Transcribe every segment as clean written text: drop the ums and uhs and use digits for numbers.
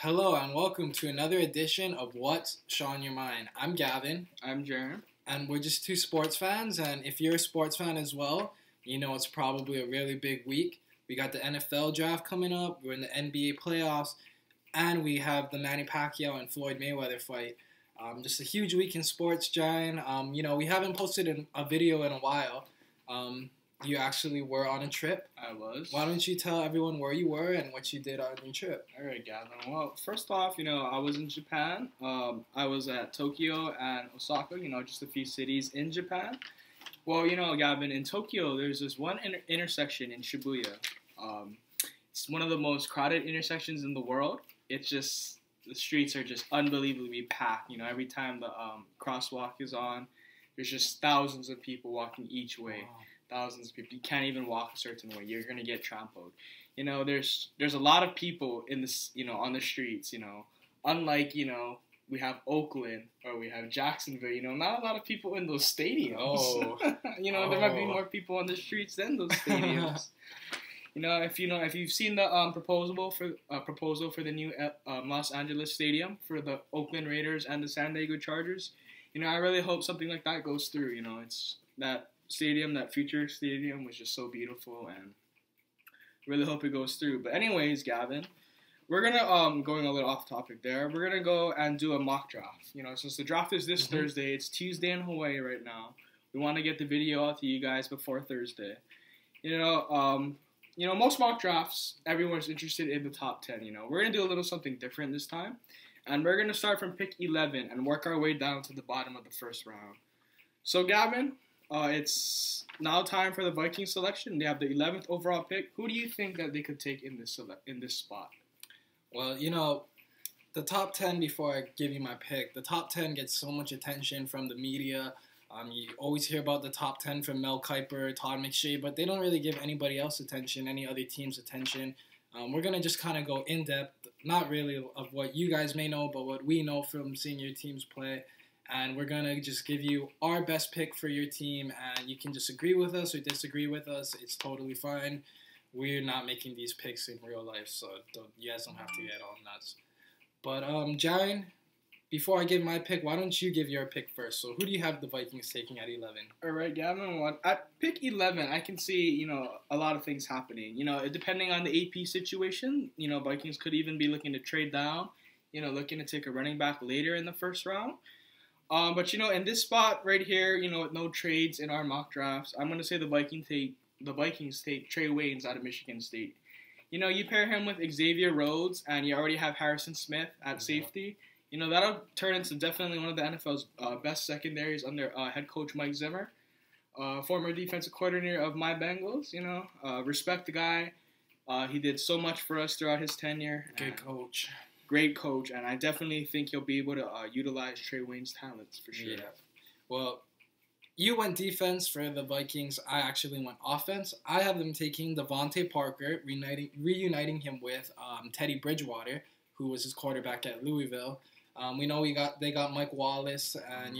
Hello and welcome to another edition of What's on Your Mind. I'm Gavin. I'm Jarons. And we're just two sports fans. And if you're a sports fan as well, you know it's probably a really big week. We got the NFL draft coming up. We're in the NBA playoffs. And we have the Manny Pacquiao and Floyd Mayweather fight. Just a huge week in sports, Jaron. We haven't posted a video in a while. You actually were on a trip. I was. Why don't you tell everyone where you were and what you did on your trip? All right, Gavin. Well, first off, I was in Japan. I was at Tokyo and Osaka, just a few cities in Japan. Well, Gavin, in Tokyo, there's this one intersection in Shibuya. It's one of the most crowded intersections in the world. It's just, the streets are just unbelievably packed. Every time the crosswalk is on, there's just thousands of people walking each way. Wow. Thousands of people. You can't even walk a certain way. You're gonna get trampled. There's a lot of people in this, on the streets. Unlike we have Oakland or we have Jacksonville. Not a lot of people in those stadiums. Oh. There might be more people on the streets than those stadiums. If you've seen the proposal for the new Los Angeles stadium for the Oakland Raiders and the San Diego Chargers, I really hope something like that goes through. It's that stadium, that future stadium was just so beautiful, and really hope it goes through. But anyways, Gavin, we're gonna going a little off topic there. We're gonna go and do a mock draft. Since the draft is this Thursday, it's Tuesday in Hawaii right now. We want to get the video out to you guys before Thursday. Most mock drafts, everyone's interested in the top 10. We're gonna do a little something different this time, and we're gonna start from pick 11 and work our way down to the bottom of the first round. So, Gavin. It's now time for the Vikings selection. They have the 11th overall pick. Who do you think that they could take in this spot? Well, the top 10, before I give you my pick, the top 10 gets so much attention from the media. You always hear about the top 10 from Mel Kiper, Todd McShay, but they don't really give anybody else attention, any other team's attention. We're going to just kind of go in-depth, not really of what you guys may know, but what we know from seeing your teams play. And we're going to just give you our best pick for your team, and you can just agree with us or disagree with us. It's totally fine. We're not making these picks in real life, so you guys don't have to get all nuts. But, Jaron, before I give my pick, why don't you give your pick first? So who do you have the Vikings taking at 11? All right, Gavin. At pick 11, I can see, a lot of things happening. Depending on the AP situation, Vikings could even be looking to trade down, looking to take a running back later in the first round. But in this spot right here, with no trades in our mock drafts, I'm gonna say the Vikings take Trae Waynes out of Michigan State. You pair him with Xavier Rhodes, and you already have Harrison Smith at safety. That'll turn into definitely one of the NFL's best secondaries under head coach Mike Zimmer, former defensive coordinator of my Bengals. Respect the guy. He did so much for us throughout his tenure. Good coach. Great coach, and I definitely think he'll be able to utilize Trae Waynes' talents for sure. Yeah. Well, you went defense for the Vikings. I actually went offense. I have them taking Devante Parker, reuniting him with Teddy Bridgewater, who was his quarterback at Louisville. We know they got Mike Wallace, and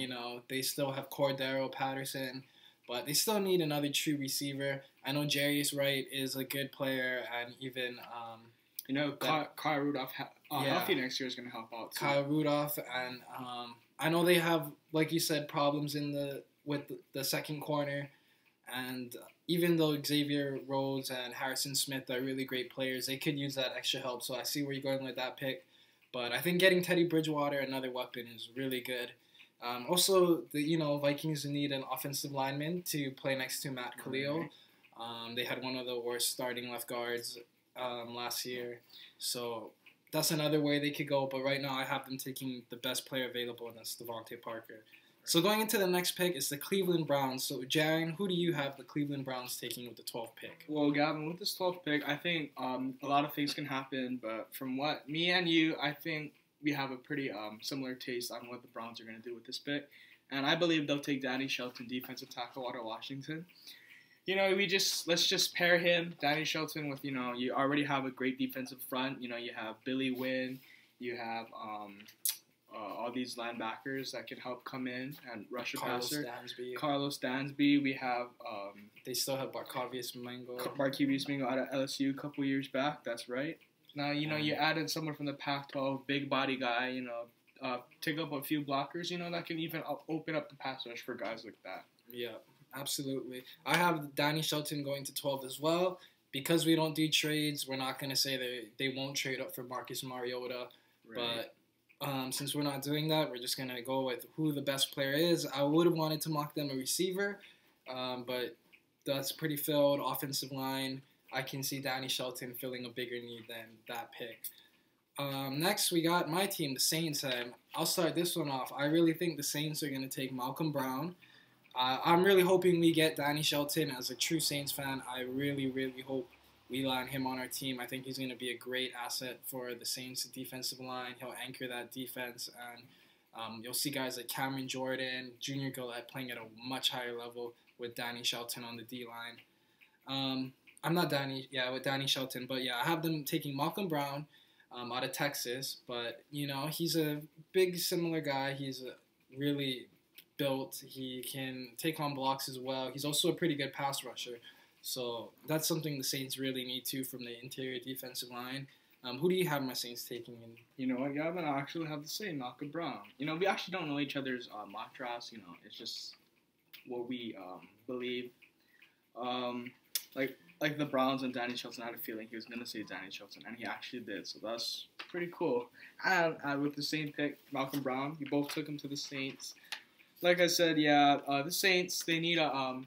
they still have Cordero Patterson, but they still need another true receiver. I know Jarius Wright is a good player, and even Kyle Rudolph healthy next year is going to help out too. Kyle Rudolph, and I know they have, like you said, problems with the second corner, and even though Xavier Rhodes and Harrison Smith are really great players, they could use that extra help. So I see where you're going with that pick, but I think getting Teddy Bridgewater, another weapon, is really good. Also, the Vikings need an offensive lineman to play next to Matt Khalil. They had one of the worst starting left guards last year, so that's another way they could go. But right now, I have them taking the best player available, and that's Devante Parker. So going into the next pick is the Cleveland Browns. So Jaron, who do you have the Cleveland Browns taking with the 12th pick? Well, Gavin, with this 12th pick, I think a lot of things can happen. But from what me and you, I think we have a pretty similar taste on what the Browns are going to do with this pick, and I believe they'll take Danny Shelton, defensive tackle out of Washington. Let's just pair him, Danny Shelton, with, you already have a great defensive front. You have Billy Wynn. You have all these linebackers that can help come in and rush a passer. Carlos Dansby. We have... they still have Barkevious Mingo. Barkevious Mingo out of LSU a couple years back. That's right. Now, you added someone from the Pac-12, big body guy, take up a few blockers, that can even open up the pass rush for guys like that. Yeah, absolutely. I have Danny Shelton going to 12 as well. Because we don't do trades, we're not going to say they won't trade up for Marcus Mariota. Right. But since we're not doing that, we're just going to go with who the best player is. I would have wanted to mock them a receiver, but that's pretty filled. Offensive line, I can see Danny Shelton filling a bigger need than that pick. Next, we got my team, the Saints, and I'll start this one off. I really think the Saints are going to take Malcolm Brown. I'm really hoping we get Danny Shelton. As a true Saints fan, I really, really hope we land him on our team. I think he's going to be a great asset for the Saints defensive line. He'll anchor that defense, and you'll see guys like Cameron Jordan, Junior Gillette playing at a much higher level with Danny Shelton on the D-line. With Danny Shelton, but yeah, I have them taking Malcolm Brown out of Texas, but, he's a big, similar guy. He's really built. He can take on blocks as well. He's also a pretty good pass rusher. So that's something the Saints really need to from the interior defensive line. Who do you have my Saints taking in? You know what, Gavin? I actually have the same, Malcolm Brown. We actually don't know each other's mock drafts. It's just what we believe. Like the Browns and Danny Shelton, I had a feeling he was going to say Danny Shelton, and he actually did. So that's pretty cool. And with the same pick, Malcolm Brown, we both took him to the Saints. Like I said, the Saints, they need a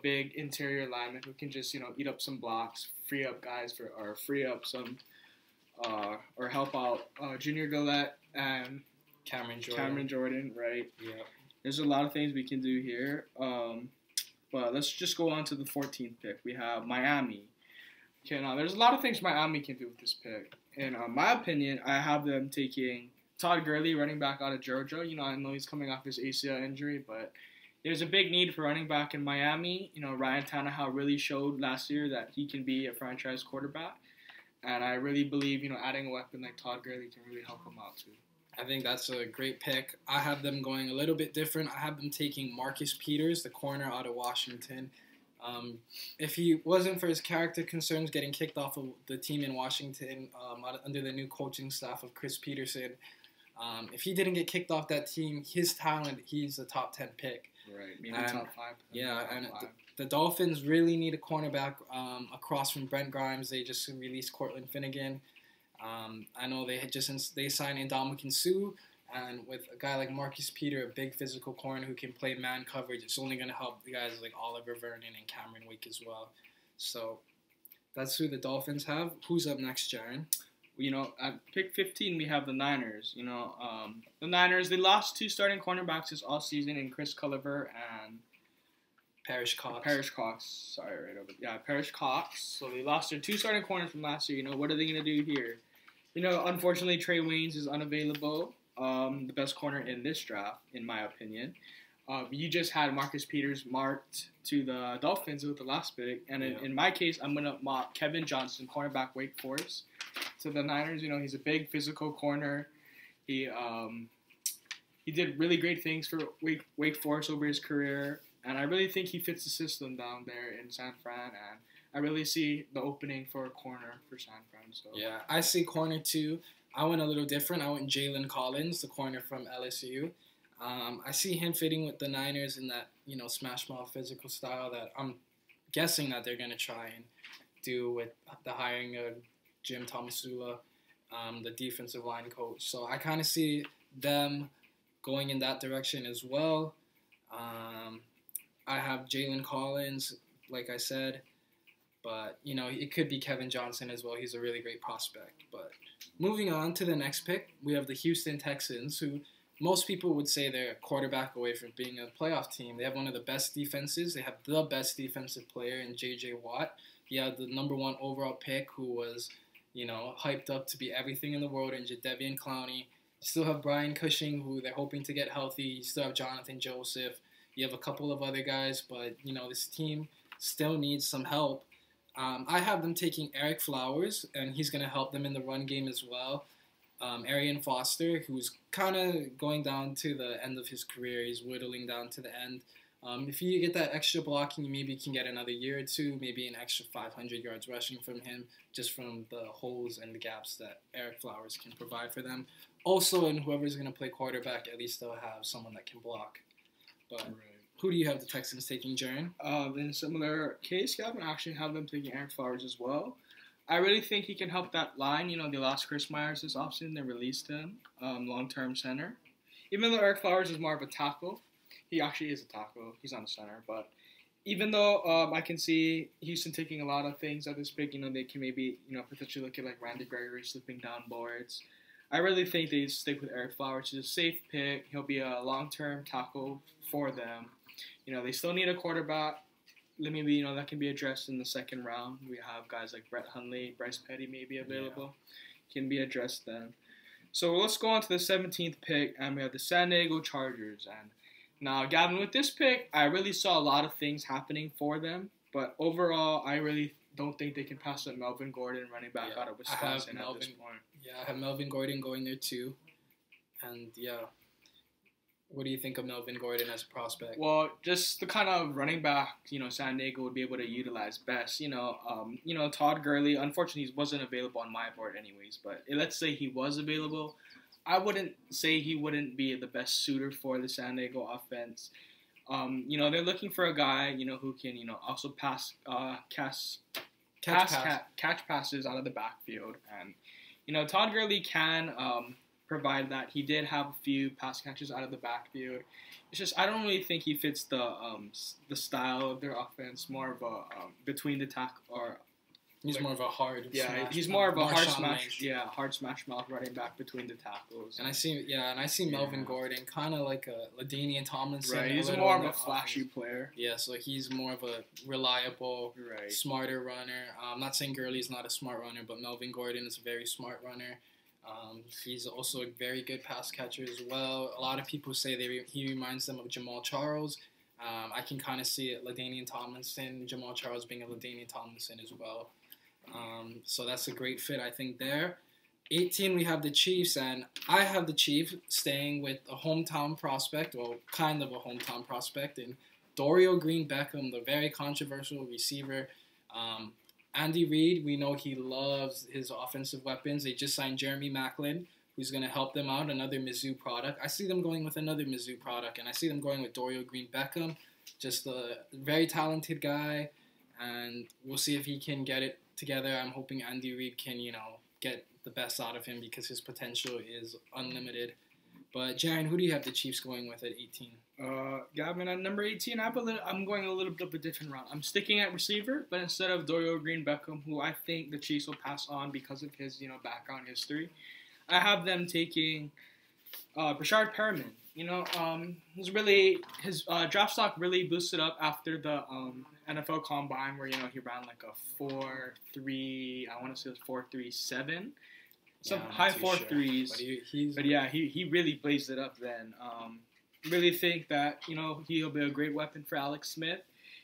big interior lineman who can just, eat up some blocks, free up some, or help out Junior Gillette and Cameron Jordan, right? Yeah. There's a lot of things we can do here. But let's just go on to the 14th pick. We have Miami. Okay, now there's a lot of things Miami can do with this pick. In my opinion, I have them taking Todd Gurley, running back out of Georgia. I know he's coming off his ACL injury, but there's a big need for running back in Miami. Ryan Tannehill really showed last year that he can be a franchise quarterback. And I really believe, adding a weapon like Todd Gurley can really help him out too. I think that's a great pick. I have them going a little bit different. I have them taking Marcus Peters, the corner out of Washington. If he wasn't for his character concerns getting kicked off of the team in Washington under the new coaching staff of Chris Peterson, if he didn't get kicked off that team, his talent, he's a top 10 pick. Right, maybe top 5. Yeah, and the Dolphins really need a cornerback across from Brent Grimes. They just released Cortland Finnegan. I know they signed Ndamukong Suh, and with a guy like Marcus Peters, a big physical corner who can play man coverage, it's only going to help the guys like Oliver Vernon and Cameron Wake as well. So that's who the Dolphins have. Who's up next, Jaron? At pick 15, we have the Niners. The Niners, they lost 2 starting cornerbacks this offseason in Chris Culliver and Parrish Cox. Parrish Cox. So they lost their 2 starting corners from last year. What are they going to do here? Unfortunately, Trae Waynes is unavailable. The best corner in this draft, in my opinion. You just had Marcus Peters marked to the Dolphins with the last pick. And in my case, I'm going to mock Kevin Johnson, cornerback Wake Forest, to the Niners. He's a big physical corner. He did really great things for Wake Forest over his career. And I really think he fits the system down there in San Fran. And I really see the opening for a corner for San Fran. So. Yeah, I see corner too. I went a little different. I went Jalen Collins, the corner from LSU. I see him fitting with the Niners in that, smash mouth physical style that I'm guessing that they're going to try and do with the hiring of Jim Tomasula, the defensive line coach. So I kind of see them going in that direction as well. I have Jalen Collins, like I said, but, it could be Kevin Johnson as well. He's a really great prospect. But moving on to the next pick, we have the Houston Texans, who most people would say they're a quarterback away from being a playoff team. They have one of the best defenses. They have the best defensive player in J.J. Watt. He had the number 1 overall pick who was, hyped up to be everything in the world in Jadeveon Clowney. You still have Brian Cushing, who they're hoping to get healthy. You still have Jonathan Joseph. You have a couple of other guys, but, this team still needs some help. I have them taking Eric Flowers, and he's going to help them in the run game as well. Arian Foster, who's kind of going down to the end of his career. He's whittling down to the end. If you get that extra blocking, you maybe can get another year or two, maybe an extra 500 yards rushing from him, just from the holes and the gaps that Ereck Flowers can provide for them. Also, and whoever's going to play quarterback, at least they'll have someone that can block. But who do you have the Texans taking, Jaron? In a similar case, Gavin, I actually have them taking Ereck Flowers as well. I really think he can help that line. You know, they lost Chris Myers this offseason. They released him, long-term center. Even though Ereck Flowers is more of a tackle, he actually is a tackle. He's not a center. But even though I can see Houston taking a lot of things at this pick, you know, they can maybe, you know, potentially look at like Randy Gregory slipping down boards. I really think they stick with Ereck Flowers. He's a safe pick. He'll be a long-term tackle for them. You know, they still need a quarterback. Maybe, you know, that can be addressed in the second round. We have guys like Brett Hundley, Bryce Petty may be available. Yeah. Can be addressed then. So let's go on to the 17th pick, and we have the San Diego Chargers. And now, Gavin, with this pick, I really saw a lot of things happening for them. But overall, I really don't think they can pass up Melvin Gordon running back out of Wisconsin at this point. Yeah, I have Melvin Gordon going there too. And, yeah. What do you think of Melvin Gordon as a prospect? Well, just the kind of running back, you know, San Diego would be able to utilize best. You know, Todd Gurley, unfortunately, he wasn't available on my board anyways. But let's say he was available, I wouldn't say he wouldn't be the best suitor for the San Diego offense. You know, they're looking for a guy, you know, who can, you know, also catch passes out of the backfield. And, you know, Todd Gurley can provide that. He did have a few pass catches out of the backfield. It's just I don't really think he fits the style of their offense. More of a between the tackle or he's more of a hard he's more of a hard smash mouth running back between the tackles. And I see Melvin Gordon kind of like a LaDainian Tomlinson. Right, he's more of a flashy player. Yeah, so he's more of a reliable, smarter runner. I'm not saying Gurley's not a smart runner, but Melvin Gordon is a very smart runner. He's also a very good pass catcher as well. A lot of people say he reminds them of Jamal Charles. I can kind of see it, LaDainian Tomlinson, Jamal Charles being a LaDainian Tomlinson as well. So that's a great fit, I think, there. 18, we have the Chiefs, and I have the Chiefs staying with a hometown prospect, well, kind of a hometown prospect, in Dorial Green Beckham, the very controversial receiver. Andy Reid, we know he loves his offensive weapons. They just signed Jeremy Maclin, who's going to help them out, another Mizzou product. I see them going with another Mizzou product, and I see them going with Dorial Green Beckham, just a very talented guy, and we'll see if he can get it together. I'm hoping Andy Reid can, you know, get the best out of him because his potential is unlimited. But, Jaron, who do you have the Chiefs going with at 18? Gavin, at number 18, I'm going a little bit of a different route. I'm sticking at receiver, but instead of Dorial Green Beckham, who I think the Chiefs will pass on because of his, you know, background history, I have them taking Brashard Perriman. You know, his draft stock really boosted up after the NFL Combine, where, you know, he ran like a 4.3, I want to say it was 4.37. Some high 4.3s. But he really blazed it up then. Really think that, you know, he'll be a great weapon for Alex Smith.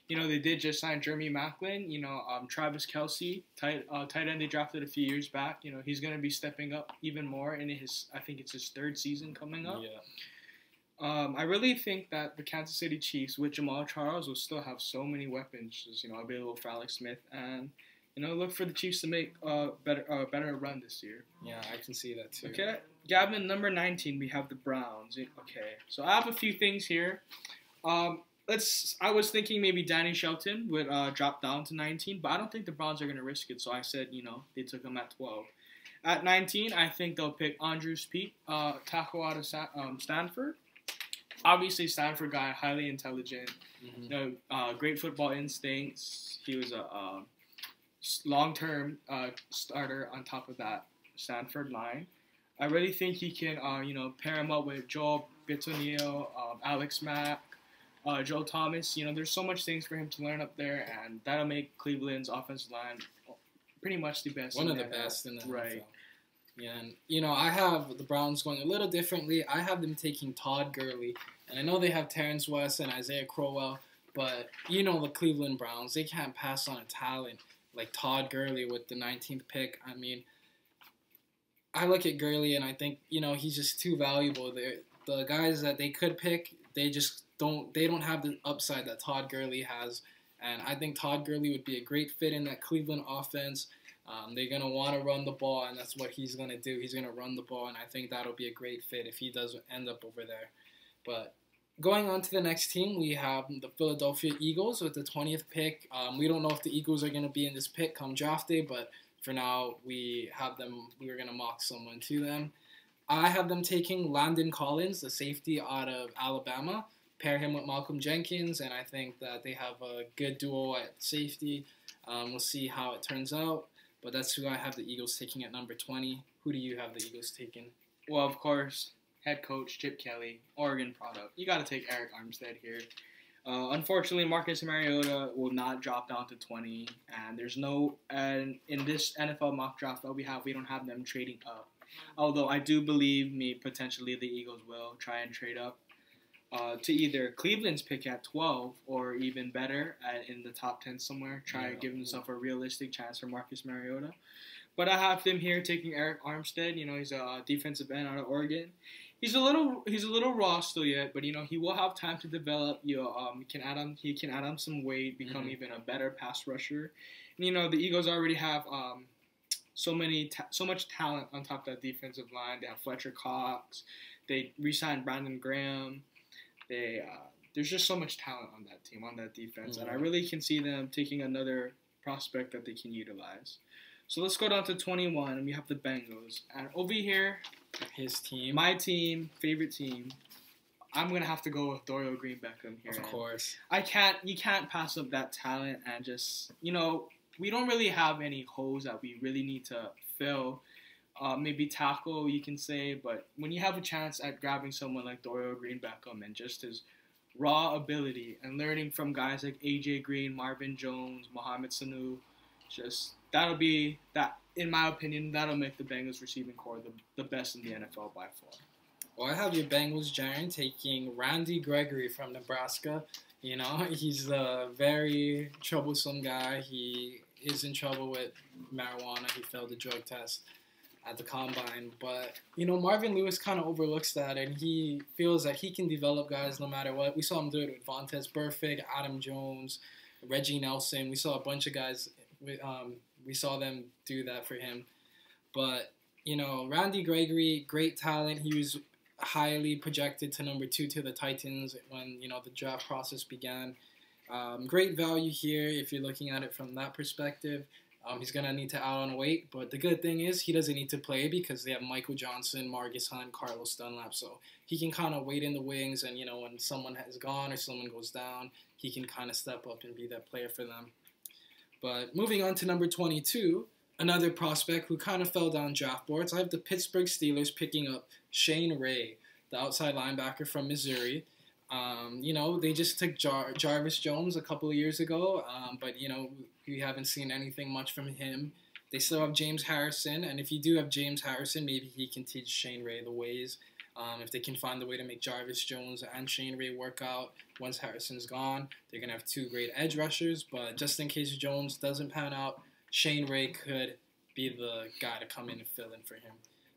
You know, they did just sign Jeremy Maclin. You know, Travis Kelce, tight end they drafted a few years back. You know, he's going to be stepping up even more in I think it's his third season coming up. Yeah. I really think that the Kansas City Chiefs with Jamal Charles will still have so many weapons, you know, available for Alex Smith, and, you know, look for the Chiefs to make a better run this year. Yeah, I can see that too. Okay, Gavin, number 19, we have the Browns. Okay, so I have a few things here. I was thinking maybe Danny Shelton would drop down to 19, but I don't think the Browns are going to risk it, so I said, you know, they took him at 12. At 19, I think they'll pick Andrew Speak, tackle out of Stanford. Obviously, Stanford guy, highly intelligent, you know, great football instincts. He was a long-term starter on top of that Stanford line. I really think he can, you know, pair him up with Joel Bitonio, Alex Mack, Joe Thomas. You know, there's so much things for him to learn up there, and that'll make Cleveland's offensive line pretty much the best. One of the best in the NFL. Yeah, and, you know, I have the Browns going a little differently. I have them taking Todd Gurley, and I know they have Terrence West and Isaiah Crowell, but, you know, the Cleveland Browns, they can't pass on a talent like Todd Gurley with the 19th pick. I mean, I look at Gurley and I think, you know, he's just too valuable. The guys that they could pick, they just don't have the upside that Todd Gurley has. And I think Todd Gurley would be a great fit in that Cleveland offense. They're going to want to run the ball, and that's what he's going to do. He's going to run the ball, and I think that'll be a great fit if he does end up over there. But going on to the next team, we have the Philadelphia Eagles with the 20th pick. We don't know if the Eagles are going to be in this pick come draft day, but for now, we have them. We're going to mock someone to them. I have them taking Landon Collins, the safety out of Alabama, pair him with Malcolm Jenkins, and I think that they have a good duo at safety. We'll see how it turns out, but that's who I have the Eagles taking at number 20. Who do you have the Eagles taking? Well, of course, head coach Chip Kelly, Oregon product. You got to take Eric Armstead here. Unfortunately, Marcus Mariota will not drop down to 20, and there's no, and in this NFL mock draft that we don't have them trading up. Although I do believe potentially the Eagles will try and trade up to either Cleveland's pick at 12 or even better in the top 10 somewhere. Try to give themselves a realistic chance for Marcus Mariota. But I have them here taking Eric Armstead. You know, he's a defensive end out of Oregon. He's a little raw still yet, but you know he will have time to develop. He can add on some weight, become even a better pass rusher. And, you know the Eagles already have so much talent on top of that defensive line. They have Fletcher Cox. They re-signed Brandon Graham. There's just so much talent on that team, on that defense, and I really can see them taking another prospect that they can utilize. So let's go down to 21, and we have the Bengals. And over here, his team, my team, favorite team, I'm gonna have to go with Dorial Green Beckham here. Of course, you can't pass up that talent, and just we don't really have any holes that we really need to fill. Maybe tackle, you can say, but when you have a chance at grabbing someone like Dorial Green Beckham and just his raw ability and learning from guys like AJ Green, Marvin Jones, Mohamed Sanu, in my opinion, that'll make the Bengals receiving core the best in the NFL by far. Well, I have your Bengals, Jaron, taking Randy Gregory from Nebraska. You know, he's a very troublesome guy. He is in trouble with marijuana. He failed the drug test at the combine, but Marvin Lewis kind of overlooks that, and he feels that he can develop guys no matter what. We saw him do it with Vontaze Burfict, Adam Jones, Reggie Nelson. We saw a bunch of guys. We saw them do that for him, but Randy Gregory, great talent. He was highly projected to number 2 to the Titans when the draft process began. Great value here if you're looking at it from that perspective. He's going to need to add on weight, but the good thing is he doesn't need to play because they have Michael Johnson, Marcus Hunt, Carlos Dunlap, so he can kind of wait in the wings, and when someone has gone or someone goes down, he can kind of step up and be that player for them. But moving on to number 22, another prospect who kind of fell down draft boards. I have the Pittsburgh Steelers picking up Shane Ray, the outside linebacker from Missouri. They just took Jarvis Jones a couple of years ago, but we haven't seen anything much from him. They still have James Harrison, and if you do have James Harrison, maybe he can teach Shane Ray the ways. If they can find a way to make Jarvis Jones and Shane Ray work out once Harrison's gone, they're going to have 2 great edge rushers, but just in case Jones doesn't pan out, Shane Ray could be the guy to come in and fill in for him.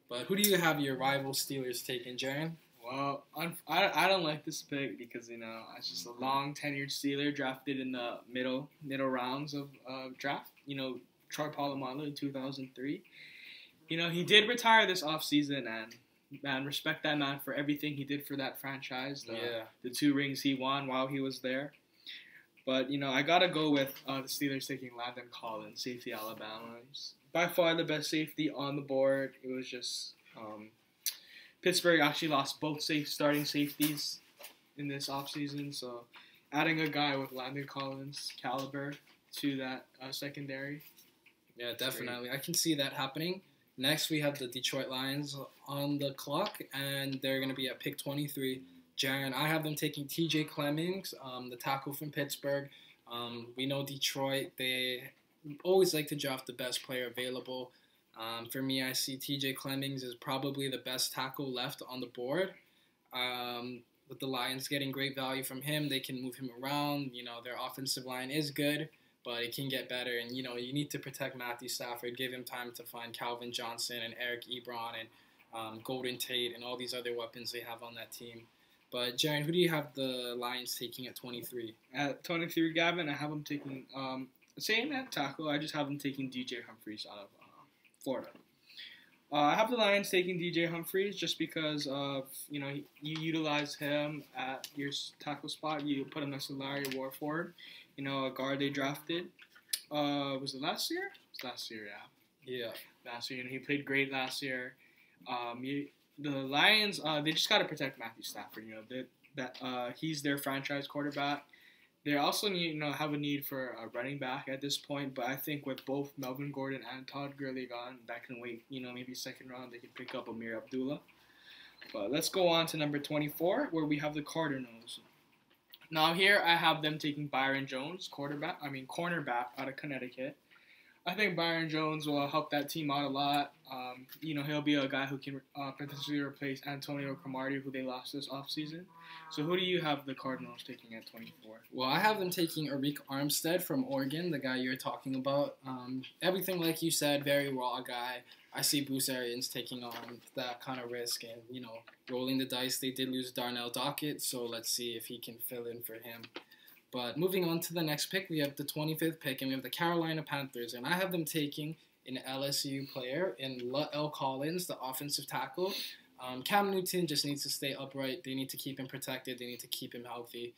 But who do you have your rival Steelers taking, Jaron? Well, I don't like this pick because, it's just a long tenured Steeler drafted in the middle rounds of draft. Troy Polamalu in 2003. He did retire this offseason, and man, respect that man for everything he did for that franchise. The 2 rings he won while he was there. But, I got to go with the Steelers taking Landon Collins, safety Alabama. He's by far the best safety on the board. It was just Pittsburgh actually lost both starting safeties in this offseason, so adding a guy with Landon Collins' caliber to that secondary. Yeah, definitely. I can see that happening. Next, we have the Detroit Lions on the clock, and they're going to be at pick 23. Jaron, I have them taking T.J. Clemmings, the tackle from Pittsburgh. We know Detroit, they always like to draft the best player available. For me, I see T.J. Clemmings as probably the best tackle left on the board. With the Lions getting great value from him, they can move him around. Their offensive line is good, but it can get better. And, you need to protect Matthew Stafford, give him time to find Calvin Johnson and Eric Ebron and Golden Tate and all these other weapons they have on that team. But Jaron, who do you have the Lions taking at 23? At 23, Gavin, I have him taking same at tackle. I just have him taking DJ Humphries out of Florida. I have the Lions taking DJ Humphries just because of, you utilize him at your tackle spot. You put him next to Larry Warford, a guard they drafted. Was it last year? It was last year, yeah. Yeah. Last year, he played great last year. The Lions, they just got to protect Matthew Stafford. He's their franchise quarterback. They also need, have a need for a running back at this point. But I think with both Melvin Gordon and Todd Gurley gone, that can wait. Maybe second round they can pick up Amir Abdullah. But let's go on to number 24, where we have the Cardinals. Now here I have them taking Byron Jones, cornerback out of Connecticut. I think Byron Jones will help that team out a lot. He'll be a guy who can potentially replace Antonio Cromartie, who they lost this offseason. So who do you have the Cardinals taking at 24? Well, I have them taking Arik Armstead from Oregon, the guy you're talking about. Everything like you said, very raw guy. I see Bruce Arians taking on that kind of risk and, rolling the dice. They did lose Darnell Dockett, so let's see if he can fill in for him. But moving on to the next pick, we have the 25th pick, and we have the Carolina Panthers. And I have them taking an LSU player in L. Collins, the offensive tackle. Cam Newton just needs to stay upright. They need to keep him protected. They need to keep him healthy.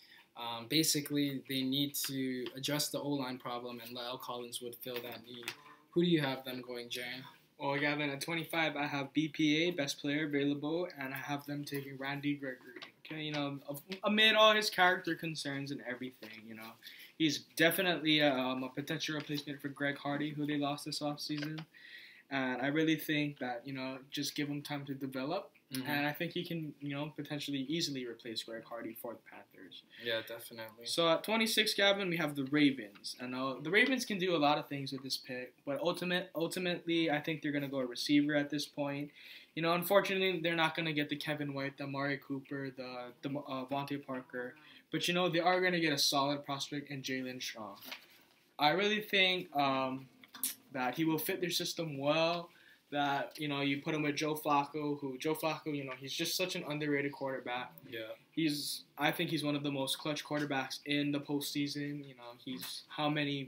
Basically, they need to address the O-line problem, and L. Collins would fill that need. Who do you have them going, Jaron? Well, Gavin, at 25, I have BPA, best player available, and I have them taking Randy Gregory. Okay, amid all his character concerns and everything, he's definitely a potential replacement for Greg Hardy, who they lost this offseason. And I really think that, just give him time to develop. Mm-hmm. And I think he can, potentially easily replace Greg Hardy for the Panthers. Yeah, definitely. So at 26, Gavin, we have the Ravens. And the Ravens can do a lot of things with this pick, but ultimately, I think they're going to go a receiver at this point. Unfortunately, they're not going to get the Kevin White, the Amari Cooper, the Devante Parker. But, they are going to get a solid prospect in Jalen Strong. I really think that he will fit their system well. That, you put him with Joe Flacco, he's just such an underrated quarterback. Yeah. I think he's one of the most clutch quarterbacks in the postseason. He's how many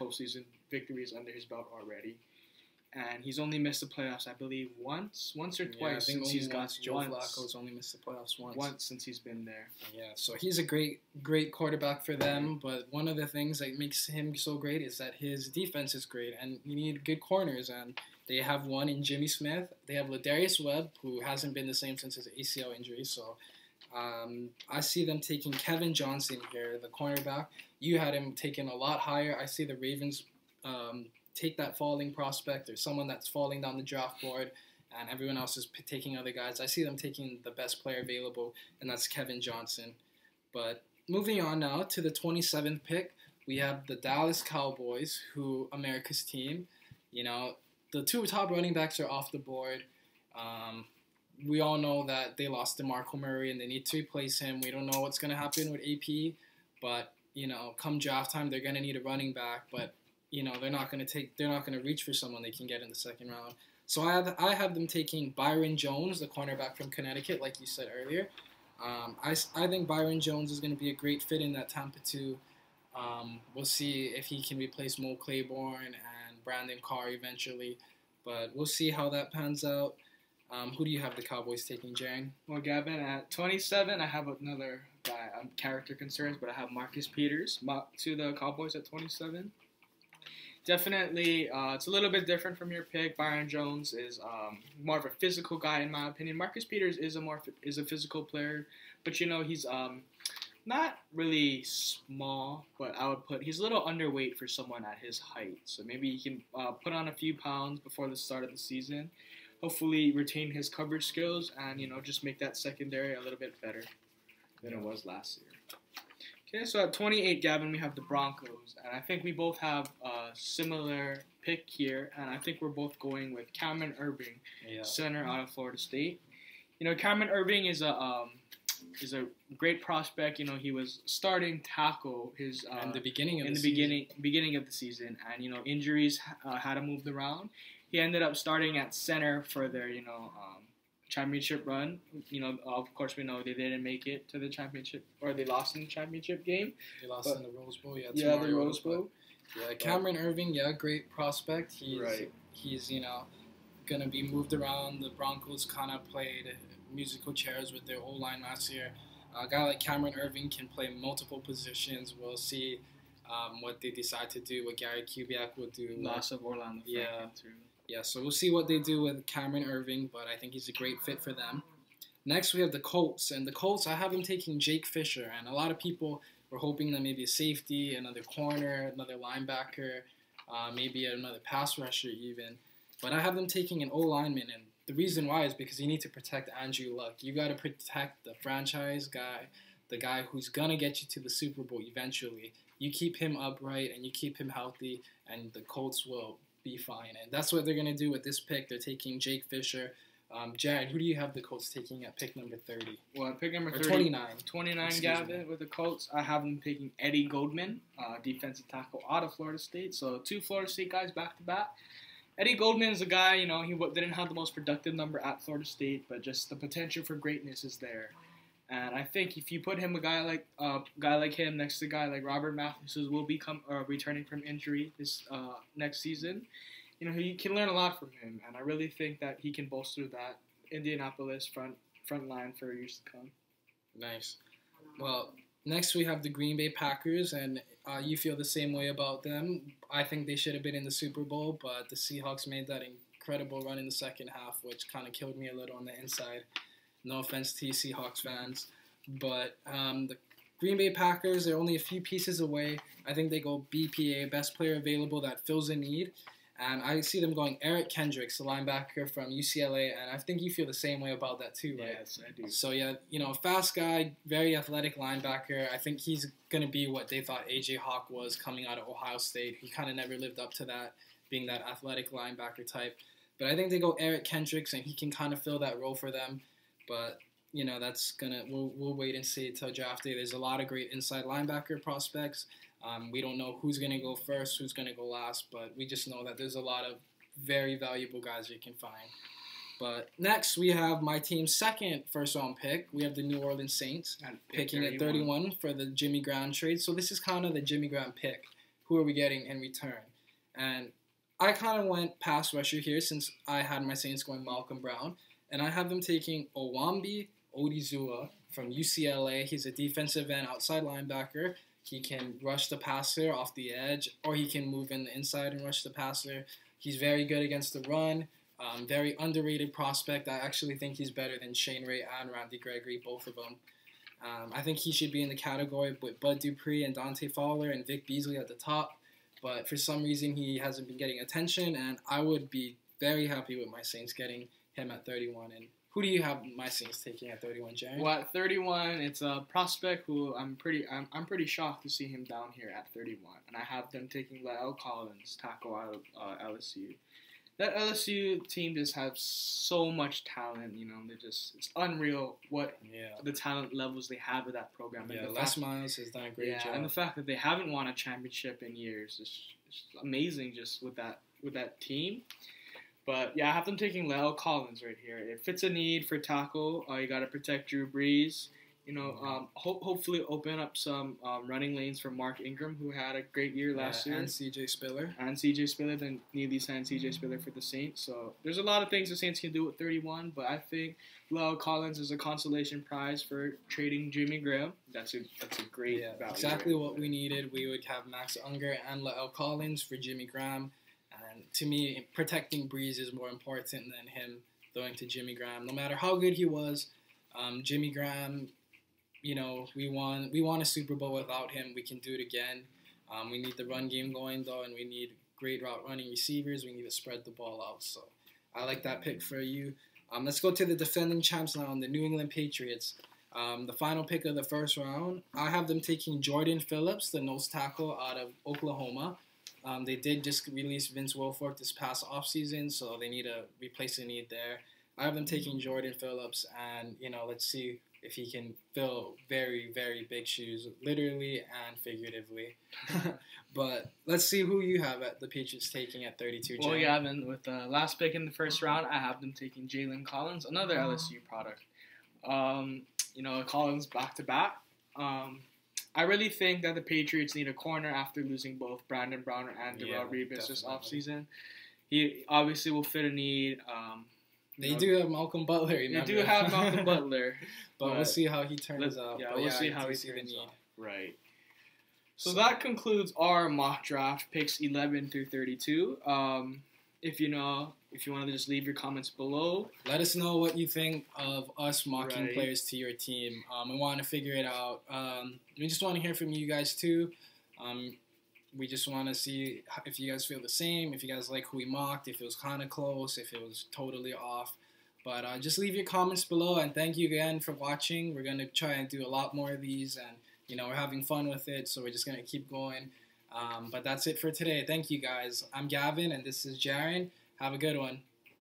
postseason victories under his belt already. And he's only missed the playoffs, I believe, once or twice since he's got Joe Flacco's only missed the playoffs once. Once since he's been there. Yeah, so he's a great quarterback for them. But one of the things that makes him so great is that his defense is great, and you need good corners. And they have one in Jimmy Smith. They have Ladarius Webb, who hasn't been the same since his ACL injury. So I see them taking Kevin Johnson here, the cornerback. You had him taken a lot higher. I see the Ravens take that falling prospect or someone that's falling down the draft board, and everyone else is taking other guys. I see them taking the best player available, and that's Kevin Johnson. But moving on now to the 27th pick, we have the Dallas Cowboys, who America's team. The two top running backs are off the board. We all know that they lost DeMarco Murray, and they need to replace him. We don't know what's going to happen with AP, but, come draft time, they're going to need a running back, but they're not going to reach for someone they can get in the second round. So I have them taking Byron Jones, the cornerback from Connecticut, like you said earlier. I think Byron Jones is going to be a great fit in that Tampa 2. We'll see if he can replace Mo Claiborne and Brandon Carr eventually, but we'll see how that pans out. Who do you have the Cowboys taking, Jaron? Well, Gavin, at 27, I have another guy. Character concerns, but I have Marcus Peters to the Cowboys at 27. Definitely, it's a little bit different from your pick. Byron Jones is more of a physical guy, in my opinion. Marcus Peters is a physical player, but he's not really small. But I would he's a little underweight for someone at his height. So maybe he can put on a few pounds before the start of the season. Hopefully, retain his coverage skills and just make that secondary a little bit better than it was last year. Okay, so at 28, Gavin, we have the Broncos, and I think we both have a similar pick here, and I think we're both going with Cameron Erving, center out of Florida State. Cameron Erving is a great prospect. He was starting tackle his in the beginning of the season, and injuries had him moved around. He ended up starting at center for their championship run. Of course, we know they didn't make it to the championship, or they lost in the championship game. They lost in the Rose Bowl. Yeah, the Rose Bowl. Yeah, Cameron Irving, great prospect. He's gonna be moved around. The Broncos kind of played musical chairs with their O-line last year. A guy like Cameron Irving can play multiple positions. We'll see what they decide to do. What Gary Kubiak will do. Loss of Orlando. Yeah. So we'll see what they do with Cameron Irving, but I think he's a great fit for them. Next, we have the Colts, and the Colts, I have them taking Jake Fisher, and a lot of people were hoping that maybe a safety, another corner, another linebacker, maybe another pass rusher even. But I have them taking an O-lineman, and the reason why is because you need to protect Andrew Luck. You got to protect the franchise guy, the guy who's going to get you to the Super Bowl eventually. You keep him upright and you keep him healthy, and the Colts will be fine. And that's what they're going to do with this pick. They're taking Jake Fisher. Jared, who do you have the Colts taking at pick number 30? Well, at pick number 30, 29. 29, Gavin, with the Colts. I have them picking Eddie Goldman, defensive tackle out of Florida State. So 2 Florida State guys back-to-back. Eddie Goldman is a guy, he didn't have the most productive number at Florida State, but just the potential for greatness is there. And I think if you put him, a guy like him next to a guy like Robert Mathis, who will be returning from injury this next season, he can learn a lot from him. And I really think that he can bolster that Indianapolis front line for years to come. Nice. Well, next we have the Green Bay Packers, and you feel the same way about them. I think they should have been in the Super Bowl, but the Seahawks made that incredible run in the second half, which kind of killed me a little on the inside. No offense to you Seahawks fans. But the Green Bay Packers, they're only a few pieces away. I think they go BPA, best player available that fills a need. And I see them going Eric Kendricks, the linebacker from UCLA, and I think you feel the same way about that too, right? Yes, I do. So, a fast guy, very athletic linebacker. I think he's going to be what they thought A.J. Hawk was coming out of Ohio State. He kind of never lived up to that, being that athletic linebacker type. But I think they go Eric Kendricks, and he can kind of fill that role for them. But, we'll wait and see till draft day. There's a lot of great inside linebacker prospects. We don't know who's going to go first, who's going to go last, but we just know that there's a lot of very valuable guys you can find. But next, we have my team's second first-round pick. We have the New Orleans Saints picking at 31 for the Jimmy Graham trade. So this is kind of the Jimmy Graham pick. Who are we getting in return? And I kind of went pass rusher here since I had my Saints going Malcolm Brown. And I have them taking Owambi Odizua from UCLA. He's a defensive end outside linebacker. He can rush the passer off the edge, or he can move in the inside and rush the passer. He's very good against the run. Very underrated prospect. I actually think he's better than Shane Ray and Randy Gregory, both of them. I think he should be in the category with Bud Dupree and Dante Fowler and Vic Beasley at the top. But for some reason, he hasn't been getting attention, and I would be very happy with my Saints getting him at 31. And who do you have my Saints taking at 31, Jaron? Well, at 31, it's a prospect who I'm pretty shocked to see him down here at 31, and I have them taking La'el Collins, tackle out of LSU. That LSU team just has so much talent. It's unreal what the talent levels they have with that program. Yeah, Les Miles has done a great job, and the fact that they haven't won a championship in years is amazing. Just with that team. But, I have them taking La'el Collins right here. It fits a need for tackle. You got to protect Drew Brees. Hopefully open up some running lanes for Mark Ingram, who had a great year last year. And C.J. Spiller. Then newly signed C.J. Spiller for the Saints. So there's a lot of things the Saints can do with 31, but I think La'el Collins is a consolation prize for trading Jimmy Graham. That's a great value. Exactly what we needed. We would have Max Unger and La'el Collins for Jimmy Graham. And to me, protecting Brees is more important than him throwing to Jimmy Graham. No matter how good he was, Jimmy Graham, we won a Super Bowl without him. We can do it again. We need the run game going, though, and we need great route running receivers. We need to spread the ball out. So I like that pick for you. Let's go to the defending champs now, the New England Patriots. The final pick of the first round, I have them taking Jordan Phillips, the nose tackle out of Oklahoma. They did just release Vince Wilfork this past offseason, so they need to replace the need there. I have them taking Jordan Phillips, and, let's see if he can fill very, very big shoes, literally and figuratively. But let's see who you have at the Patriots taking at 32. Well, Gavin, with the last pick in the first round, I have them taking Jalen Collins, another LSU product. Collins back-to-back. I really think that the Patriots need a corner after losing both Brandon Browner and Darrelle Revis this offseason. He obviously will fit a need. They do have Malcolm Butler. Remember? They do have Malcolm Butler. But we'll see how he turns out. Yeah, we'll see how he turns out. Right. So that concludes our mock draft picks 11 through 32. If you want to just leave your comments below. Let us know what you think of us mocking players to your team. We want to figure it out. We just want to hear from you guys too. We just want to see if you guys feel the same, if you guys like who we mocked, if it was kind of close, if it was totally off. But just leave your comments below, and thank you again for watching. We're going to try and do a lot more of these, and we're having fun with it, so we're just going to keep going. But that's it for today. Thank you, guys. I'm Gavin, and this is Jaron. Have a good one.